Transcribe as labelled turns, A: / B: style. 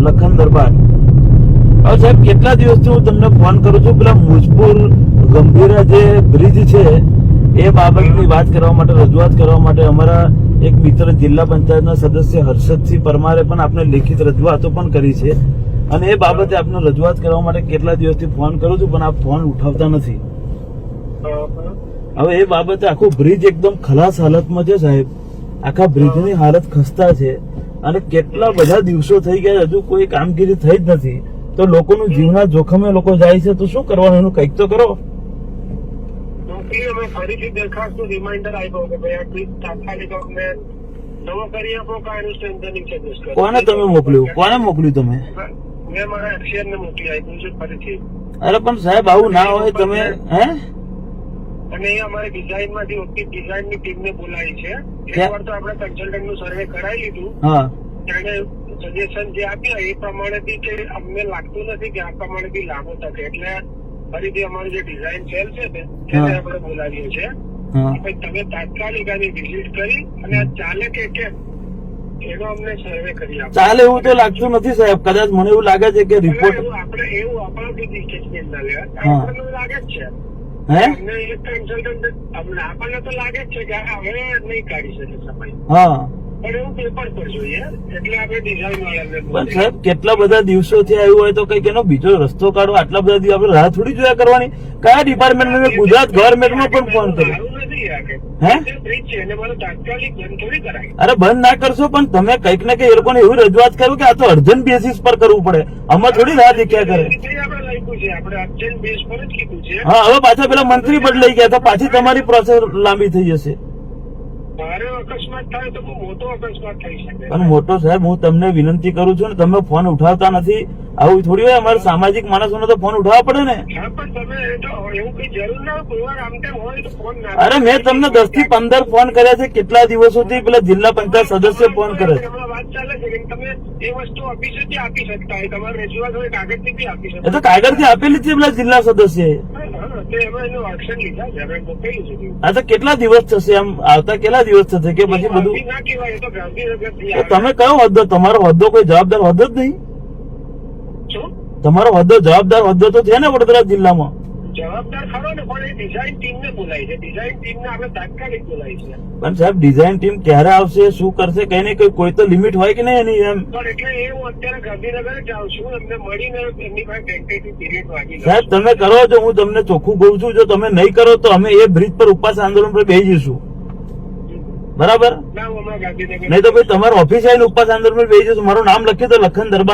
A: લખન દરબાર. હવે સાહેબ કેટલા દિવસથી હું તમને ફોન કરું છું, પેલા મુજપુર ગંભીરા જે બ્રિજ છે એ બાબતની વાત કરવા માટે, રજૂઆત કરવા માટે અમારા એક મિત્ર જિલ્લા પંચાયતના સદસ્ય હર્ષદસિંહ પરમારે પણ આપણે લેખિત રજૂઆતો પણ કરી છે, અને એ બાબતે આપને રજૂઆત કરવા માટે કેટલા દિવસથી ફોન કરું છું, પણ આપ ફોન ઉઠાવતા નથી. હવે એ બાબતે આખું બ્રિજ એકદમ ખલાસ હાલતમાં છે સાહેબ, આખા બ્રિજની હાલત ખસ્તા છે, અને કેટલા બધા દિવસો થઈ ગયા હજુ કોઈ કામગીરી થઈ જ નથી. તો લોકોનું જીવના જોખમે લોકો જાય છે, તો શું કરવાનું, એનું કંઈક તો કરો.
B: ફરીથી દરખાસ્તનું રિમાઇન્ડર આપ્યો કે ભાઈ આ ટ્વીટ તાત્કાલિક અમને નવો કરી આપો કે આનું સ્ટ્રેન્થનિંગ ચાર્જીસ કરો.
A: કોને તમે મોકલ્યું, કોને મોકલ્યું તમે?
B: મેં મારા એફસીઆર ને મોકલી આપ્યું છે ફરીથી.
A: અરે પણ સાહેબ આવું ના હોય, તમે હે
B: અને એ અમારી ડિઝાઇન માંથી ઓછી ડિઝાઇન ની ટીમ ને બોલાવી છે. એકવાર તો આપણે કન્સલ્ટન્ટ નું સર્વે કરાવી લીધું,
A: હા,
B: તેને સજેશન જે આપ્યા એ પ્રમાણેથી કે અમને લાગતું નથી કે આ પ્રમાણેથી લાગુ થશે, એટલે ફરીથી અમારું જે ડિઝાઇન સેલ છે ને એને આપણે બોલાવીએ છીએ. તમે તાત્કાલિક આની વિઝિટ કરી અને આ ચાલે કે કેમ એનો અમને સર્વે કરી આપો.
A: ચાલે એવું તો લાગતું નથી સાહેબ, કદાચ મને એવું લાગે છે કે રિપોર્ટ
B: આપણે એવું આપણાથી સ્ટેટમેન્ટ ના લેવા, આપણને લાગે જ છે
A: હે
B: અમને એક કન્સલ્ટન્ટ આપણને તો લાગે જ છે કે હવે નહીં કાઢી શકે સમય,
A: હા,
B: પણ એવું પેપર પર જોઈએ એટલે આપણે ડિઝાઇન વાળાને
A: પણ સાહેબ કેટલા બધા દિવસોથી આવ્યું હોય તો કઈક એનો બીજો રસ્તો કાઢો. આટલા બધા દિવસ આપણે રાહ થોડી જોયા કરવાની. કયા ડિપાર્ટમેન્ટ, ગુજરાત ગવર્મેન્ટમાં પણ ફોન કર્યો હે, અરે બંધ ના કરશો, પણ તમે કઈક ને કઈક એ લોકોને એવી રજૂઆત કરો કે આ તો અર્જન્ટ બેસિસ પર કરવું પડે, આમાં થોડી રાહ દેખ્યા કરે. હા, હવે પાછા પેલા મંત્રી બદલાઈ ગયા તો પાછી તમારી પ્રોસેસ લાંબી થઈ જશે.
B: અકસ્માત થાય તો બહુ મોટો અકસ્માત થઈ શકે.
A: પણ મોટો સાહેબ હું તમને વિનંતી કરું છું ને, તમે ફોન ઉઠાવતા નથી. આવું થોડી હોય, અમારે સામાજિક માણસોને તો ફોન ઉઠાવવા પડે ને. અરે મેં તમને 10 થી 15 ફોન કર્યા છે, કેટલા દિવસોથી પેલા જિલ્લા પંચાયત સદસ્ય ફોન કરે છે.
B: વાત ચાલે છે કે તમે એ વસ્તુ ઓફિસેથી આપી શકતા હોય, તમારે રજૂઆત હોય કાગળથી બી આપી
A: એ તો કાગળથી આપેલી છે પેલા જિલ્લા સદસ્ય. હા, તો કેટલા દિવસ થશે આમ આવતા, કેટલા દિવસ થશે કે પછી બધું? તમે કયો હોદ્દો, તમારો હોદ્દો કોઈ જવાબદાર હોદ્દો જ નહીં. તમારો હોદ્દો જવાબદાર હોદ્દો તો છે ને વડોદરા જિલ્લામાં.
B: જવાબદાર ખરો ને, પણ એ ડિઝાઇન ટીમ ને બોલાવી છે, ડિઝાઇન ટીમ ને આપણે તાત્કાલિક બોલાવી છે.
A: પણ સાહેબ ડિઝાઇન ટીમ ક્યારે આવશે, શું કરશે, કઈ ને કોઈ તો લિમિટ હોય કે નહીં એની? એમ
B: પણ એટલે એ હું અત્યારે ગાંધીનગર જ આવું છું, એમને મળીને એમની પાસે ટેન્ટેટિવ પીરિયડ માંગી.
A: સાહેબ તમે કરો છો, હું તમને ચોખ્ખું કહું છું, જો તમે નહીં કરો તો અમે એ બ્રિજ પર ઉપવાસ આંદોલન પર બેસી જઈશું, બરાબર? નહીં તો ભાઈ તમારા ઓફિસ આવીને ઉપવાસ આંદોલન પર બેસી જઈશું. મારું નામ લખ્યું તો લખન દરબાર.